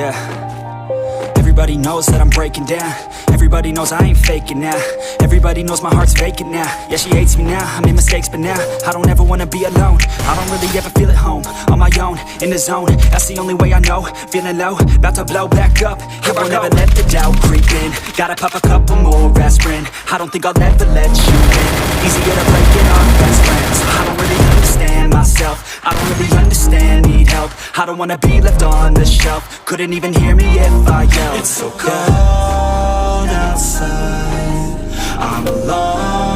Yeah. Everybody knows that I'm breaking down. Everybody knows I ain't faking now. Everybody knows my heart's vacant now. Yeah, she hates me now, I made mistakes but now I don't ever wanna be alone. I don't really ever feel at home. On my own, in the zone, that's the only way I know. Feeling low, about to blow back up. I won't ever let the doubt creep in. Gotta pop a couple more aspirin. I don't think I'll ever let you in. Easier to break it off best friends. I don't really understand myself. I don't really understand, need help. I don't wanna be left on the shelf. Couldn't even hear me if I yelled. It's so cold outside, I'm alone